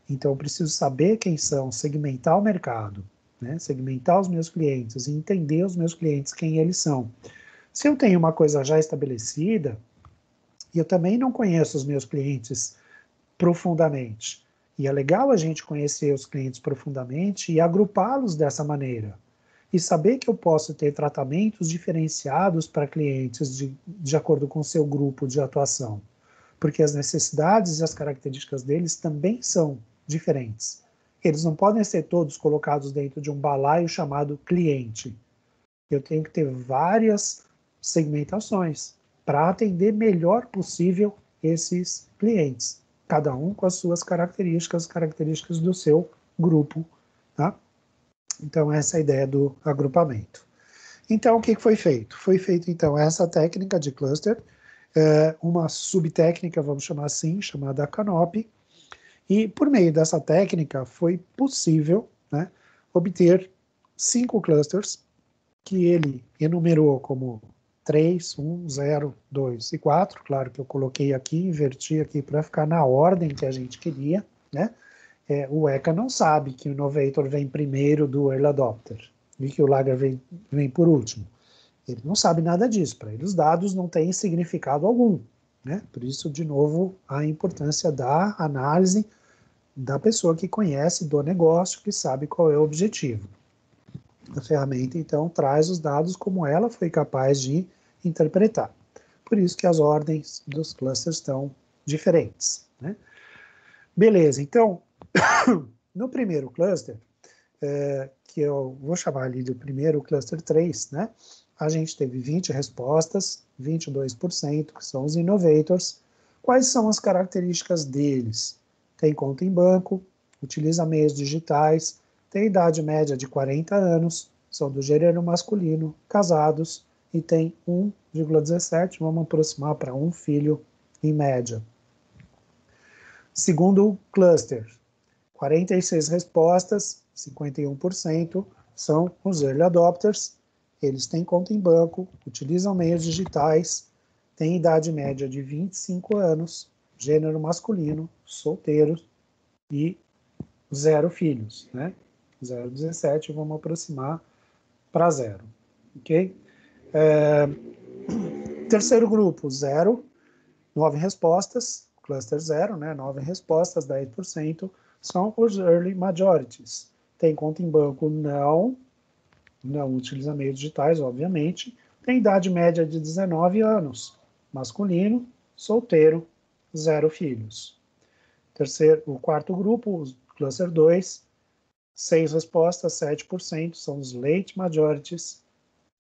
Então, eu preciso saber quem são, segmentar o mercado, né? Segmentar os meus clientes e entender os meus clientes, quem eles são. Se eu tenho uma coisa já estabelecida, e eu também não conheço os meus clientes profundamente, e é legal a gente conhecer os clientes profundamente e agrupá-los dessa maneira, e saber que eu posso ter tratamentos diferenciados para clientes de acordo com o seu grupo de atuação, porque as necessidades e as características deles também são diferentes. Eles não podem ser todos colocados dentro de um balaio chamado cliente. Eu tenho que ter várias segmentações para atender melhor possível esses clientes, cada um com as suas características do seu grupo, tá? Então, essa é a ideia do agrupamento. Então, o que foi feito? Foi feito, então, essa técnica de cluster, uma subtécnica, vamos chamar assim, chamada Canopy, e por meio dessa técnica foi possível, né, obter 5 clusters, que ele enumerou como 3, 1, 0, 2 e 4, claro que eu coloquei aqui, inverti aqui para ficar na ordem que a gente queria, né? O ECA não sabe que o Innovator vem primeiro do Early Adopter e que o Lager vem por último. Ele não sabe nada disso. Para ele, os dados não têm significado algum, né? Por isso, de novo, a importância da análise da pessoa que conhece do negócio, que sabe qual é o objetivo. A ferramenta, então, traz os dados como ela foi capaz de interpretar. Por isso que as ordens dos clusters estão diferentes, né? Beleza, então, no primeiro cluster, que eu vou chamar ali do primeiro cluster 3, né? A gente teve 20 respostas, 22%, que são os innovators. Quais são as características deles? Tem conta em banco, utiliza meios digitais, tem idade média de 40 anos, são do gênero masculino, casados e tem 1,17, vamos aproximar para um filho em média. Segundo cluster, 46 respostas, 51%, são os early adopters. Eles têm conta em banco, utilizam meios digitais, têm idade média de 25 anos, gênero masculino, solteiros e 0 filhos, né? 0,17, vamos aproximar para 0, ok? Terceiro grupo, 0, 9 respostas, cluster 0, né? 9 respostas, 10%, são os early majorities. Tem conta em banco? Não utiliza meios digitais, obviamente. Tem idade média de 19 anos, masculino, solteiro, 0 filhos. O quarto grupo, o cluster 2, 6 respostas, 7%, são os late majorities.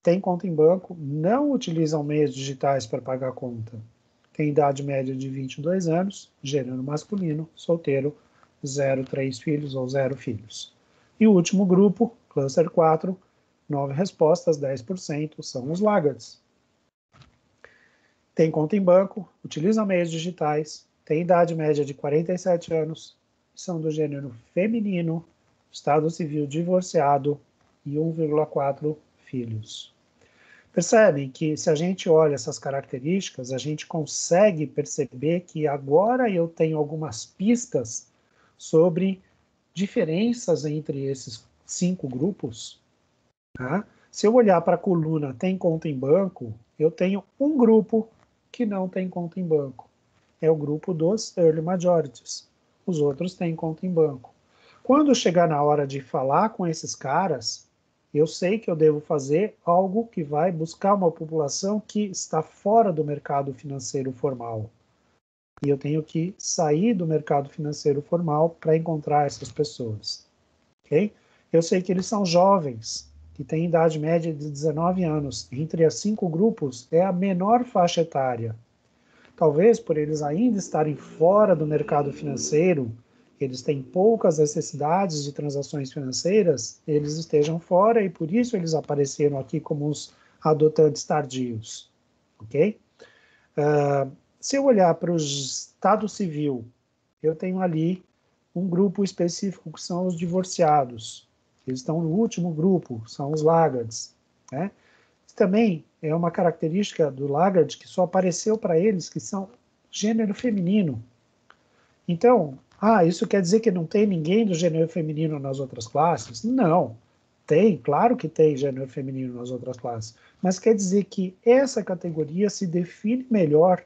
Tem conta em banco, não utilizam meios digitais para pagar a conta. Tem idade média de 22 anos, gênero masculino, solteiro, 3 filhos ou 0 filhos. E o último grupo, cluster 4, 9 respostas, 10%, são os laggards. Tem conta em banco, utilizam meios digitais, tem idade média de 47 anos, são do gênero feminino, estado civil divorciado e 1,4 filhos. Percebem que se a gente olha essas características, a gente consegue perceber que agora eu tenho algumas pistas sobre diferenças entre esses 5 grupos, tá? Se eu olhar para a coluna tem conta em banco, eu tenho um grupo que não tem conta em banco. É o grupo dos Early Majorities. Os outros têm conta em banco. Quando chegar na hora de falar com esses caras, eu sei que eu devo fazer algo que vai buscar uma população que está fora do mercado financeiro formal. E eu tenho que sair do mercado financeiro formal para encontrar essas pessoas. Okay? Eu sei que eles são jovens, que têm idade média de 19 anos. Entre as 5 grupos, é a menor faixa etária. Talvez por eles ainda estarem fora do mercado financeiro, eles têm poucas necessidades de transações financeiras, eles estejam fora e por isso eles apareceram aqui como os adotantes tardios. Ok? Se eu olhar para o Estado Civil, eu tenho ali um grupo específico que são os divorciados. Eles estão no último grupo, são os laggards, né? Também é uma característica do laggard que só apareceu para eles que são gênero feminino. Então, isso quer dizer que não tem ninguém do gênero feminino nas outras classes? Não, tem, claro que tem gênero feminino nas outras classes, mas quer dizer que essa categoria se define melhor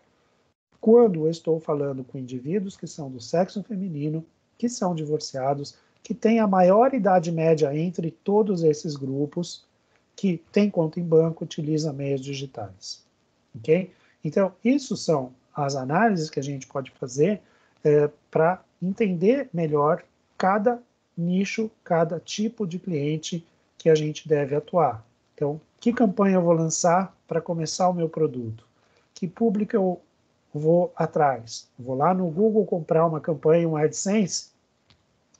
quando eu estou falando com indivíduos que são do sexo feminino, que são divorciados, que têm a maior idade média entre todos esses grupos, que tem conta em banco, utiliza meios digitais. Ok? Então, isso são as análises que a gente pode fazer para entender melhor cada nicho, cada tipo de cliente que a gente deve atuar. Então, que campanha eu vou lançar para começar o meu produto? Que público eu vou atrás? Vou lá no Google comprar uma campanha, um AdSense,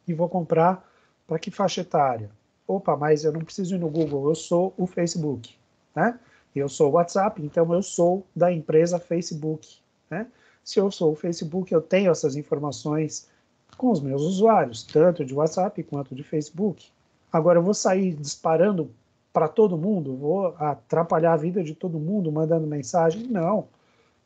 e vou comprar para que faixa etária? Opa, mas eu não preciso ir no Google, eu sou o Facebook, né? Eu sou o WhatsApp, então eu sou da empresa Facebook, né? Se eu sou o Facebook, eu tenho essas informações com os meus usuários, tanto de WhatsApp quanto de Facebook. Agora, eu vou sair disparando para todo mundo? Vou atrapalhar a vida de todo mundo mandando mensagem? Não.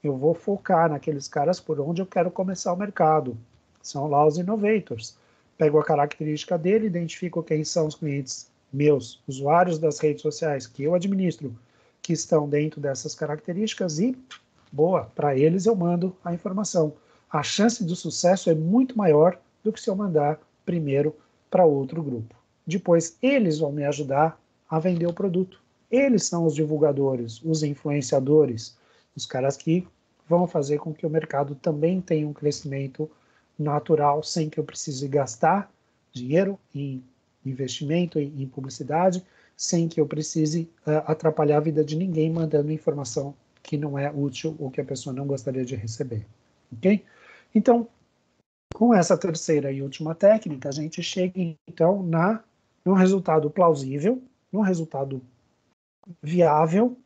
Eu vou focar naqueles caras por onde eu quero começar o mercado. São lá os innovators. Pego a característica dele, identifico quem são os clientes meus, usuários das redes sociais que eu administro, que estão dentro dessas características e, boa, para eles eu mando a informação. A chance de sucesso é muito maior do que se eu mandar primeiro para outro grupo. Depois, eles vão me ajudar a vender o produto. Eles são os divulgadores, os influenciadores, os caras que vão fazer com que o mercado também tenha um crescimento natural, sem que eu precise gastar dinheiro em investimento, em publicidade, sem que eu precise atrapalhar a vida de ninguém mandando informação que não é útil ou que a pessoa não gostaria de receber. Ok? Então, com essa terceira e última técnica, a gente chega, então, num resultado plausível, num resultado viável,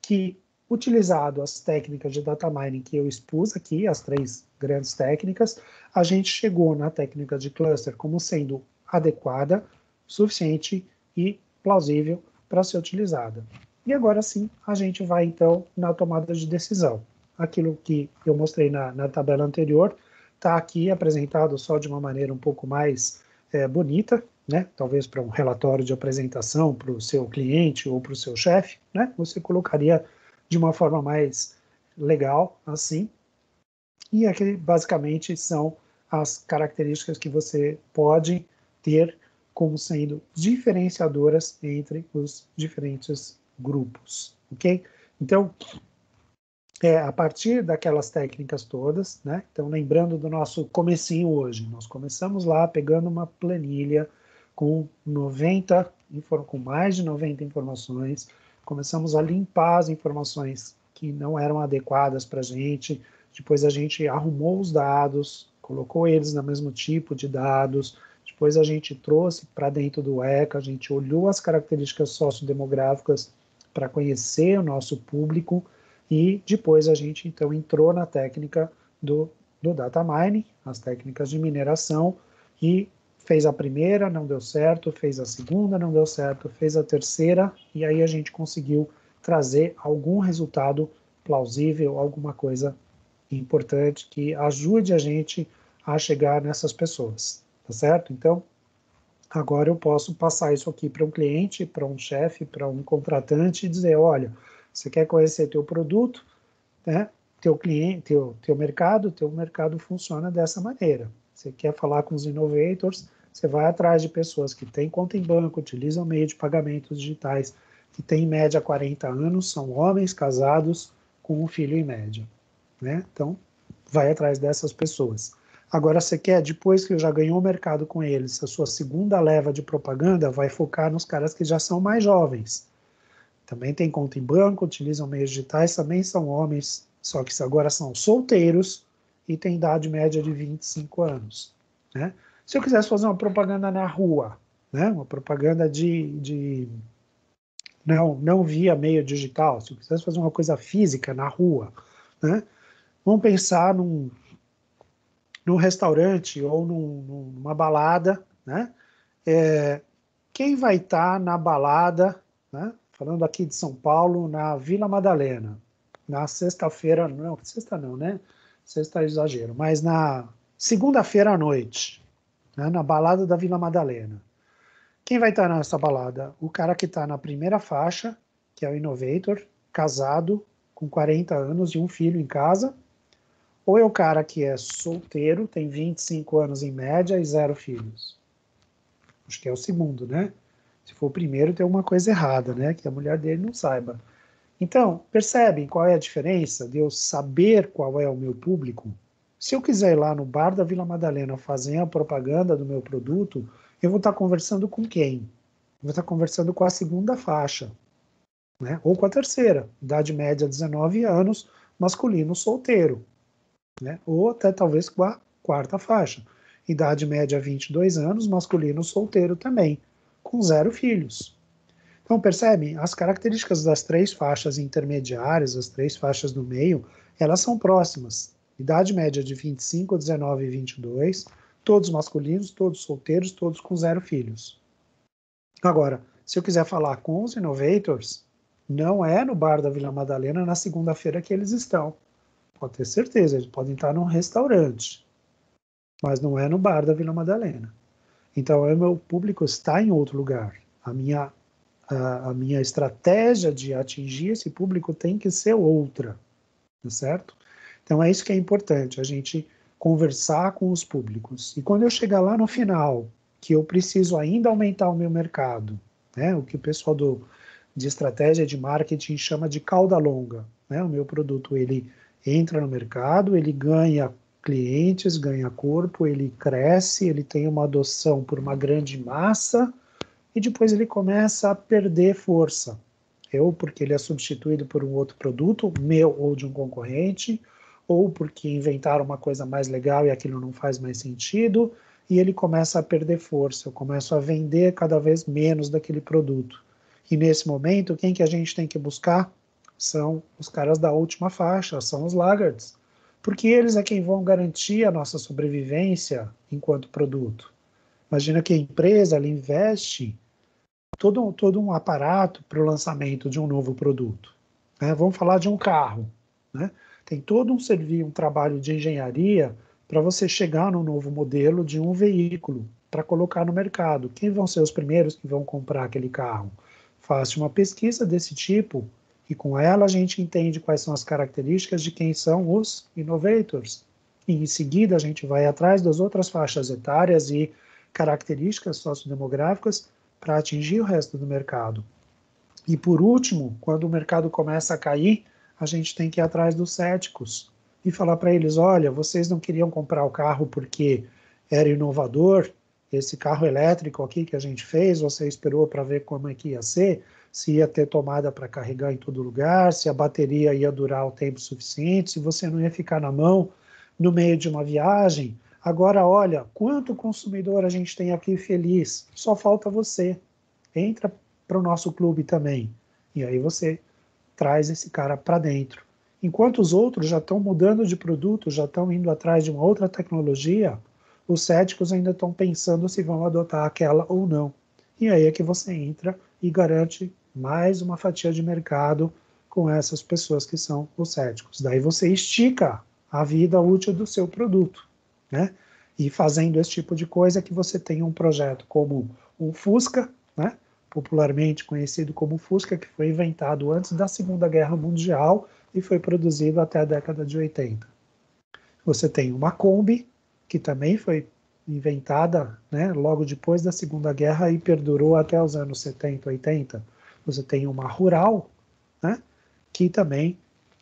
que, utilizado as técnicas de data mining que eu expus aqui, as 3 grandes técnicas, a gente chegou na técnica de cluster como sendo adequada, suficiente e plausível para ser utilizada. E agora sim, a gente vai então na tomada de decisão. Aquilo que eu mostrei na tabela anterior está aqui apresentado só de uma maneira um pouco mais bonita, né? Talvez para um relatório de apresentação para o seu cliente ou para o seu chefe, né? Você colocaria de uma forma mais legal, assim. E aqui, basicamente, são as características que você pode ter como sendo diferenciadoras entre os diferentes grupos, ok? Então, a partir daquelas técnicas todas, né? Então, lembrando do nosso comecinho hoje, nós começamos lá pegando uma planilha com com mais de 90 informações, começamos a limpar as informações que não eram adequadas para a gente, depois a gente arrumou os dados, colocou eles no mesmo tipo de dados, depois a gente trouxe para dentro do ECA, a gente olhou as características sociodemográficas para conhecer o nosso público, e depois a gente, então, entrou na técnica do data mining, as técnicas de mineração, e fez a primeira, não deu certo, fez a segunda, não deu certo, fez a terceira, e aí a gente conseguiu trazer algum resultado plausível, alguma coisa importante que ajude a gente a chegar nessas pessoas, tá certo? Então, Agora eu posso passar isso aqui para um cliente, para um chefe, para um contratante e dizer, olha, você quer conhecer teu produto, né? Teu cliente, teu mercado funciona dessa maneira. Você quer falar com os innovators, você vai atrás de pessoas que têm conta em banco, utilizam meio de pagamentos digitais, que têm em média 40 anos, são homens casados com um filho em média, né? Então, vai atrás dessas pessoas. Agora, você quer, depois que já ganhou o mercado com eles, a sua segunda leva de propaganda vai focar nos caras que já são mais jovens. Também tem conta em banco, utilizam meios digitais, também são homens, só que agora são solteiros e têm idade média de 25 anos. Né? Se eu quisesse fazer uma propaganda na rua, né? Uma propaganda não via meio digital, se eu quisesse fazer uma coisa física na rua, né? Vamos pensar num restaurante ou numa balada, né? Quem vai estar na balada, né? Falando aqui de São Paulo, na Vila Madalena, na sexta-feira, não, sexta não, né? Sexta é exagero, mas na segunda-feira à noite, né? Na balada da Vila Madalena. Quem vai estar nessa balada? O cara que está na primeira faixa, que é o Innovator, casado, com 40 anos e um filho em casa, ou é o cara que é solteiro, tem 25 anos em média e 0 filhos? Acho que é o segundo, né? Se for o primeiro, tem alguma coisa errada, né? Que a mulher dele não saiba. Então, percebem qual é a diferença de eu saber qual é o meu público? Se eu quiser ir lá no bar da Vila Madalena fazer a propaganda do meu produto, eu vou estar conversando com quem? Eu vou estar conversando com a segunda faixa, né? Ou com a terceira, idade média 19 anos, masculino solteiro, né? Ou até talvez com a quarta faixa, idade média 22 anos, masculino solteiro também, com 0 filhos. Então, percebe? As características das 3 faixas intermediárias, as 3 faixas do meio, elas são próximas. Idade média de 25, 19 e 22, todos masculinos, todos solteiros, todos com 0 filhos. Agora, se eu quiser falar com os innovators, não é no bar da Vila Madalena na segunda-feira que eles estão. Pode ter certeza, eles podem estar num restaurante, mas não é no bar da Vila Madalena. Então, o meu público está em outro lugar. A minha estratégia de atingir esse público tem que ser outra, tá certo? Então, é isso que é importante, a gente conversar com os públicos. E quando eu chegar lá no final, que eu preciso ainda aumentar o meu mercado, né, o que o pessoal de estratégia de marketing chama de cauda longa, né, o meu produto, ele entra no mercado, ele ganha clientes, ganha corpo, ele cresce, ele tem uma adoção por uma grande massa, e depois ele começa a perder força. Ou porque ele é substituído por um outro produto, meu ou de um concorrente, ou porque inventaram uma coisa mais legal e aquilo não faz mais sentido, e ele começa a perder força. Eu começo a vender cada vez menos daquele produto. E nesse momento, quem que a gente tem que buscar? São os caras da última faixa, são os laggards. Porque eles é quem vão garantir a nossa sobrevivência enquanto produto. Imagina que a empresa ela investe todo um aparato para o lançamento de um novo produto. Né? Vamos falar de um carro. Né? Tem todo um trabalho de engenharia para você chegar no novo modelo de um veículo para colocar no mercado. Quem vão ser os primeiros que vão comprar aquele carro? Faça uma pesquisa desse tipo e com ela a gente entende quais são as características de quem são os innovators. E em seguida a gente vai atrás das outras faixas etárias e características sociodemográficas para atingir o resto do mercado. E por último, quando o mercado começa a cair, a gente tem que ir atrás dos céticos e falar para eles, olha, vocês não queriam comprar o carro porque era inovador, esse carro elétrico aqui que a gente fez, você esperou para ver como é que ia ser, se ia ter tomada para carregar em todo lugar, se a bateria ia durar o tempo suficiente, se você não ia ficar na mão no meio de uma viagem. Agora, olha, quanto consumidor a gente tem aqui feliz, só falta você. Entra para o nosso clube também. E aí você traz esse cara para dentro. Enquanto os outros já estão mudando de produto, já estão indo atrás de uma outra tecnologia, os céticos ainda estão pensando se vão adotar aquela ou não. E aí é que você entra e garante mais uma fatia de mercado com essas pessoas que são os céticos. Daí você estica a vida útil do seu produto, né? E fazendo esse tipo de coisa que você tem um projeto como o Fusca, né? Popularmente conhecido como Fusca, que foi inventado antes da Segunda Guerra Mundial e foi produzido até a década de 80. Você tem uma Kombi, que também foi inventada, né, logo depois da Segunda Guerra e perdurou até os anos 70, 80. Você tem uma Rural, né, que também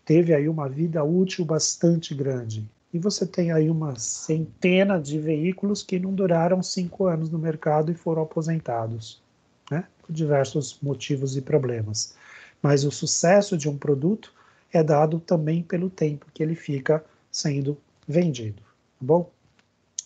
teve aí uma vida útil bastante grande. E você tem aí uma centena de veículos que não duraram 5 anos no mercado e foram aposentados, né, por diversos motivos e problemas. Mas o sucesso de um produto é dado também pelo tempo que ele fica sendo vendido, tá bom?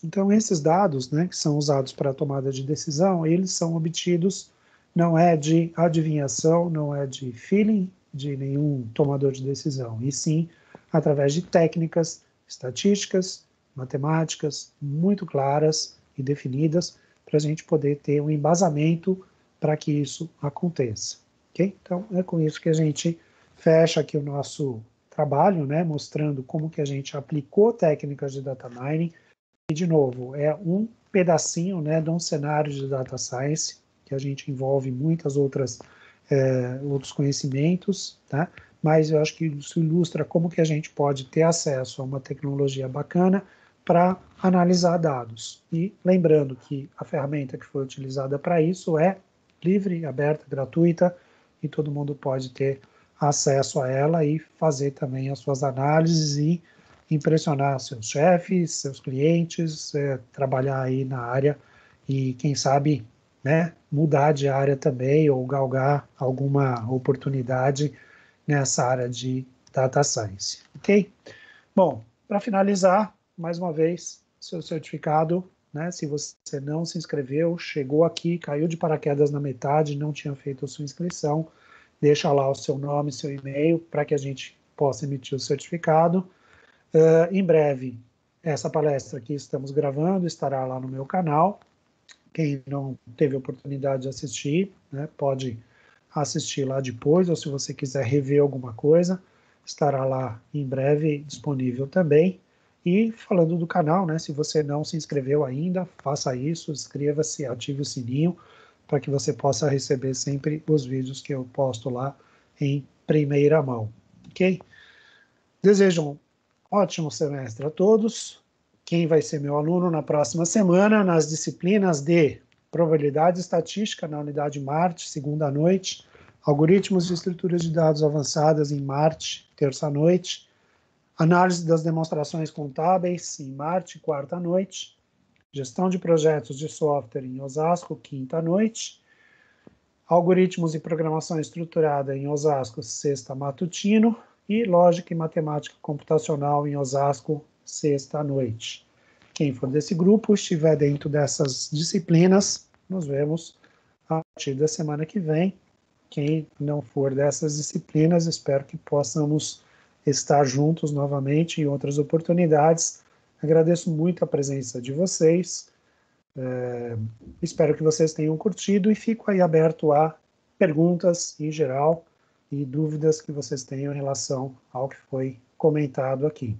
Então, esses dados, né, que são usados para a tomada de decisão, eles são obtidos, não é de adivinhação, não é de feeling de nenhum tomador de decisão, e sim através de técnicas estatísticas, matemáticas muito claras e definidas para a gente poder ter um embasamento para que isso aconteça, ok? Então, é com isso que a gente fecha aqui o nosso trabalho, né, mostrando como que a gente aplicou técnicas de data mining. E, de novo, é um pedacinho, né, de um cenário de data science, que a gente envolve muitas outros conhecimentos, tá? Mas eu acho que isso ilustra como que a gente pode ter acesso a uma tecnologia bacana para analisar dados. E lembrando que a ferramenta que foi utilizada para isso é livre, aberta, gratuita, e todo mundo pode ter acesso a ela e fazer também as suas análises e impressionar seus chefes, seus clientes, trabalhar aí na área e, quem sabe, né, mudar de área também ou galgar alguma oportunidade nessa área de data science, ok? Bom, para finalizar, mais uma vez, seu certificado, né, se você não se inscreveu, chegou aqui, caiu de paraquedas na metade, não tinha feito a sua inscrição, deixa lá o seu nome, seu e-mail, para que a gente possa emitir o certificado. Em breve, essa palestra que estamos gravando estará lá no meu canal. Quem não teve oportunidade de assistir, né, pode assistir lá depois, ou se você quiser rever alguma coisa, estará lá em breve disponível também. E falando do canal, né, se você não se inscreveu ainda, faça isso, inscreva-se, ative o sininho, para que você possa receber sempre os vídeos que eu posto lá em primeira mão, ok? Desejo um ótimo semestre a todos. Quem vai ser meu aluno na próxima semana, nas disciplinas de probabilidade estatística na unidade Marte, segunda noite, algoritmos de estruturas de dados avançadas em Marte, terça noite, análise das demonstrações contábeis em Marte, quarta noite, gestão de projetos de software em Osasco, quinta noite, algoritmos e programação estruturada em Osasco, sexta matutino, e lógica e matemática computacional em Osasco, sexta noite. Quem for desse grupo, estiver dentro dessas disciplinas, nos vemos a partir da semana que vem. Quem não for dessas disciplinas, espero que possamos estar juntos novamente em outras oportunidades. Agradeço muito a presença de vocês. Espero que vocês tenham curtido e fico aí aberto a perguntas em geral e dúvidas que vocês tenham em relação ao que foi comentado aqui.